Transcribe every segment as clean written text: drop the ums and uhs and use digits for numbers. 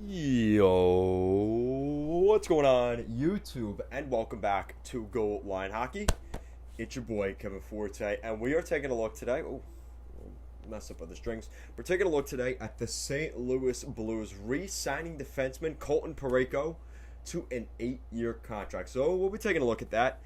Yo, what's going on, YouTube, and welcome back to Go Line Hockey. It's your boy Kevin Forte, and we are taking a look today. Oh, mess up with the strings. We're taking a look today at the St. Louis Blues re-signing defenseman Colton Parayko to an 8-year contract. So we'll be taking a look at that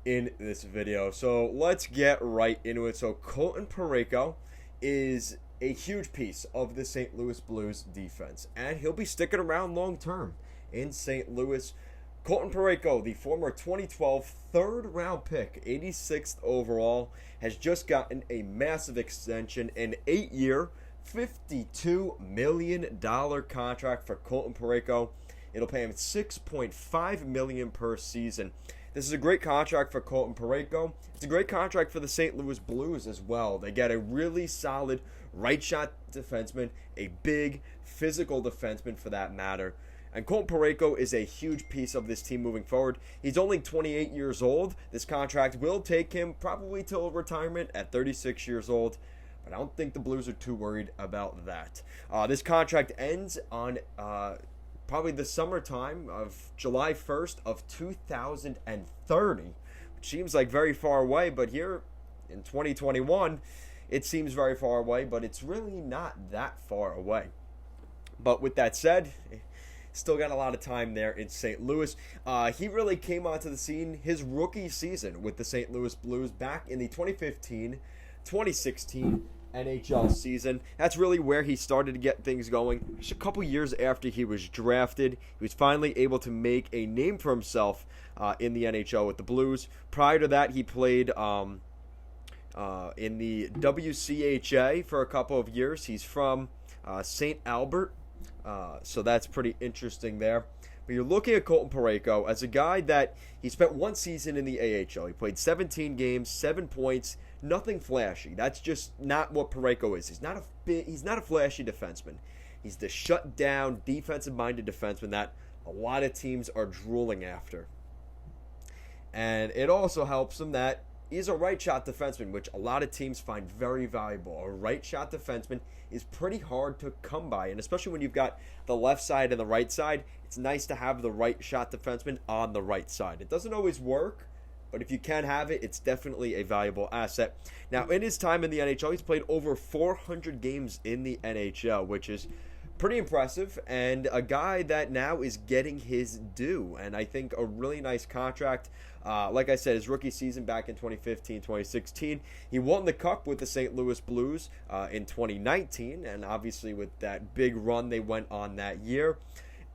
in this video. So let's get right into it. So Colton Parayko is a huge piece of the St. Louis Blues defense, and he'll be sticking around long term in St. Louis. Colton Parayko, the former 2012 third-round pick, 86th overall, has just gotten a massive extension, an 8-year, $52 million contract for Colton Parayko. It'll pay him $6.5 million per season. This is a great contract for Colton Parayko. It's a great contract for the St. Louis Blues as well. They get a really solid right-shot defenseman, a big physical defenseman for that matter. And Colton Parayko is a huge piece of this team moving forward. He's only 28 years old. This contract will take him probably till retirement at 36 years old. But I don't think the Blues are too worried about that. This contract ends on probably the summertime of July 1st of 2030, which seems like very far away, but here in 2021, it seems very far away, but it's really not that far away. But with that said, still got a lot of time there in St. Louis. He really came onto the scene his rookie season with the St. Louis Blues back in the 2015-2016 NHL season. That's really where he started to get things going. Just a couple years after he was drafted, he was finally able to make a name for himself in the NHL with the Blues. Prior to that, he played in the WCHA for a couple of years. He's from St. Albert, so that's pretty interesting there. But you're looking at Colton Parayko as a guy that he spent one season in the AHL. He played 17 games, 7 points, nothing flashy. That's just not what Parayko is. He's not a flashy defenseman. He's the shut-down, defensive-minded defenseman that a lot of teams are drooling after. And it also helps him that he's a right-shot defenseman, which a lot of teams find very valuable. A right-shot defenseman is pretty hard to come by, and especially when you've got the left side and the right side, it's nice to have the right-shot defenseman on the right side. It doesn't always work, but if you can have it, it's definitely a valuable asset. Now, in his time in the NHL, he's played over 400 games in the NHL, which is pretty impressive, and a guy that now is getting his due, and I think a really nice contract. Like I said, his rookie season back in 2015-2016, he won the Cup with the St. Louis Blues in 2019, and obviously with that big run they went on that year.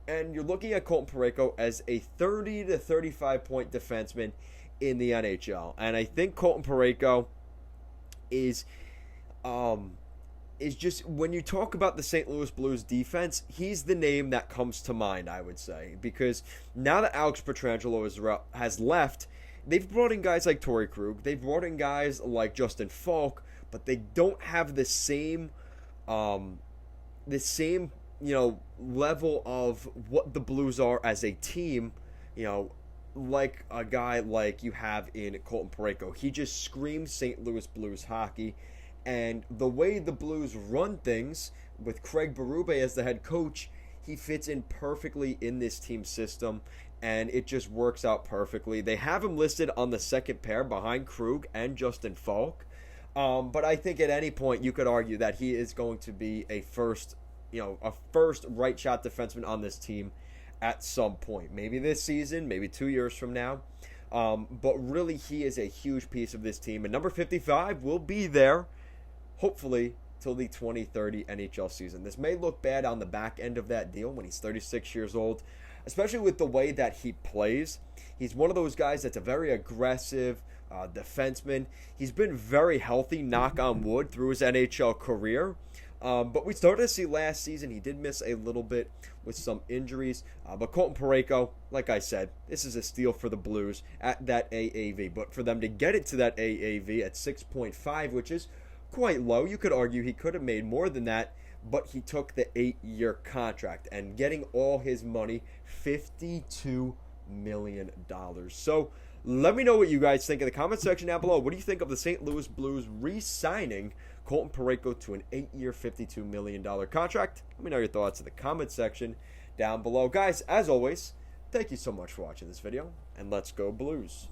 And you're looking at Colton Parayko as a 30 to 35 point defenseman in the NHL, and I think Colton Parayko is just, when you talk about the St. Louis Blues defense, he's the name that comes to mind, I would say, because now that Alex Pietrangelo has left, they've brought in guys like Torrey Krug, they've brought in guys like Justin Falk, but they don't have the same level of what the Blues are as a team, like a guy like you have in Colton Parayko. He just screams St. Louis Blues hockey. And the way the Blues run things, with Craig Berube as the head coach, he fits in perfectly in this team system, and it just works out perfectly. They have him listed on the second pair behind Krug and Justin Falk, but I think at any point you could argue that he is going to be a first right shot defenseman on this team at some point. Maybe this season, maybe 2 years from now. But really, he is a huge piece of this team, and number 55 will be there, hopefully, till the 2030 NHL season. This may look bad on the back end of that deal when he's 36 years old, especially with the way that he plays. He's one of those guys that's a very aggressive defenseman. He's been very healthy, knock on wood, through his NHL career. But we started to see last season, he did miss a little bit with some injuries. But Colton Parayko, like I said, this is a steal for the Blues at that AAV. But for them to get it to that AAV at 6.5, which is quite low, you could argue he could have made more than that, but he took the 8-year contract and getting all his money, $52 million. So Let me know what you guys think in the comment section down below. What do you think of the St. Louis Blues re-signing Colton Parayko to an 8-year, $52 million contract? Let me know your thoughts in the comment section down below. Guys, as always, thank you so much for watching this video, and let's go Blues.